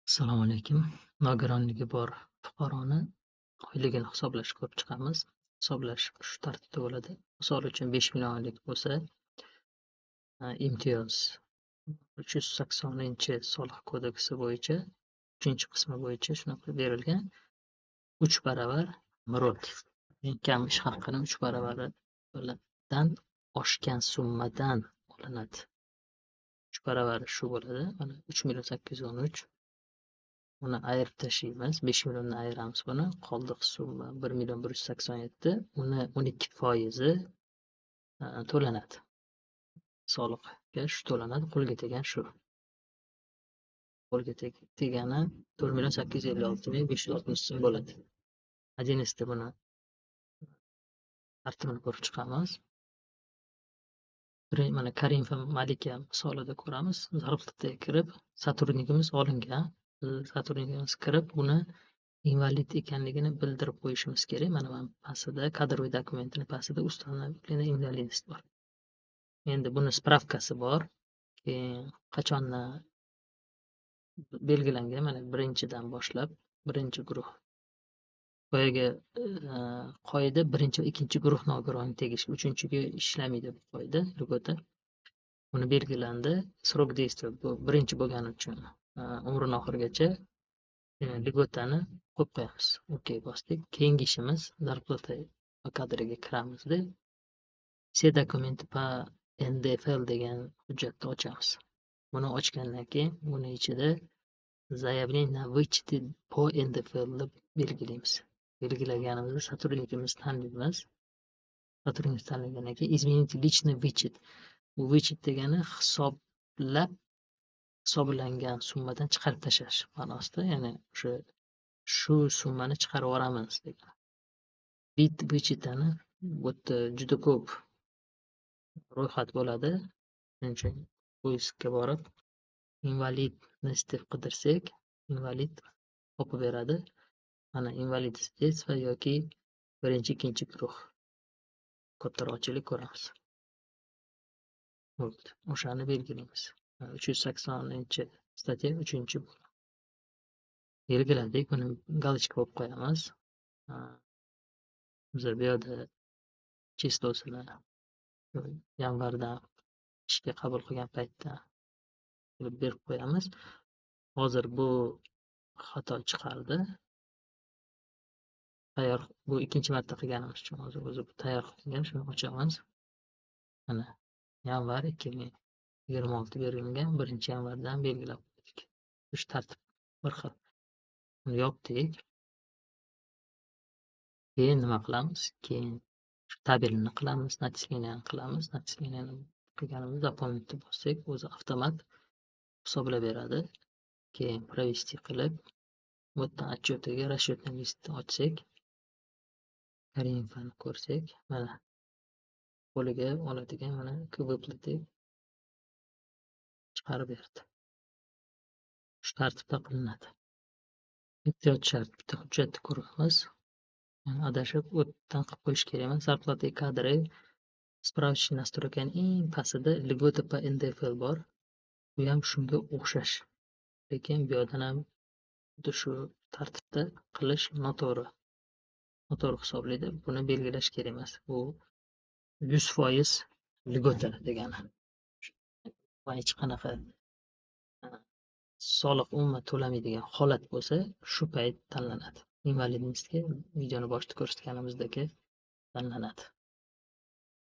Assalomu alaykum. Nogironligi bor fuqaroni oyligini hisoblash ko'rib chiqamiz. Hisoblash shu tartibda bo'ladi. Misol uchun 5 million oylik bo'lsa, imtiyoz 380 Soliq kodeksi bo'yicha 3-qismi bo'yicha shunaqa berilgan. 3 baravar murod. Eng kam ish haqini 3 baravaridan oshgan summadan olinadi. 3 baravari shu bo'ladi. Mana 3.813. Uni ayirib tashlaymiz. 5 millionni ayiramiz buni. Qoldiq summa 1.187. Uni 12% to'lanadi. Soliqga shu to'lanadi. Qo'lga tegan shu. Qo'lga tegani 4.856.560 so'm bo'ladi. 11 buni tartibini ko'rib chiqamiz. Mana Karimova Malika misolida ko'ramiz. Zarflikka kirib, sotrudnikimiz olingan. Sotrudnikimiz kirib, uni invalid ekanligini bildirib qo'yishimiz kerak. Mana pastida kadroviy dokumentini pastida установлена invalidность bor. Endi buni spravkasi bor. Keyin qachondan belgilangan, mana birinchidan boshlab birinchi guruh. Boyagi qoida birinchi va ikkinchi guruh nogironga tegishli, uchinchiga ishlamaydi bu qoida, lugota. Uni belgilandi. Srok действия bu birinchi bo'lgani uchun umrining oxirigacha ligotani qo'yib qo'yamiz. Okey bosdik. Keyingi ishimiz zarplata kadriga kiramizda все документы по НДФЛ degan hujjatni ochamiz. Buni ochgandan keyin buni ichida заявление на вычеты по НДФЛ deb belgilaymiz. Belgilaganimizda sotrudnikimizni tanlaymiz. Sotrudnikimizni tanlagandan keyin изменить личный вычет. Bu вычет degani hisoblangan summadan chiqarib tashlash ma'nosida, ya'ni shu summani chiqarib yuboramiz degan. Bit vычетani bu yerda juda ko'p ro'yxat bo'ladi. Shuning uchun poiskga borib invalidность deb qidirsak, invalid topib beradi. Mana invalid детства yoki birinchi, ikkinchi guruh kodtarochilik ko'ramiz. Bo'ldi. O'shani belgilaymiz. 380-statya 3-bo'lim. Belgiladik. Buni galochka qo'yib qo'yamiz. Biz bu yerda chistosini yanvardan ishga qabul qilgan paytda berib qo'yamiz. Hozir bu xato chiqardi. Tayyor, bu ikkinchi marta qilganimiz uchun hozir o'zi tayyor qilingan, shuni ochamiz. Mana yanvar 2026 berilgan 1-yanvardan belgilab qo'ydik. Shu tartib bir xil. Uni yopdik. Keyin nima qilamiz? Keyin shu tabelni qilamiz, начисленияni qilamiz. Начисленияni qilganimizda doполнительно bossak, o'zi avtomat hisoblab beradi. Keyin провести qilib, bu yerdan отчётiga расчетный listni ochsak, Karimovani ko'rsak, mana qo'liga oladigan mana выплаты chiqarib berdi. Shu tartibda qilinadi. Ehtiyot shart bitta hujjatni ko'ramiz. Adashib o'tdan qilib qo'yish kerak emas. Zarplata kadri spravочный настройкаning eng pastida ligota по НДФЛ bor. Bu ham shunga o'xshash. Lekin bu yerdan ham xuddi shu tartibda qilish noto'g'ri. Noto'g'ri hisoblaydi. Buni belgilash kerak emas. Bu 100% ligota degani. Va hech qanaqa soliq umuman to'lamaydigan holat bo'lsa, shu payt tanlanadi. Invalidnostga videoni boshida ko'rsatganimizdagi tanlanadi.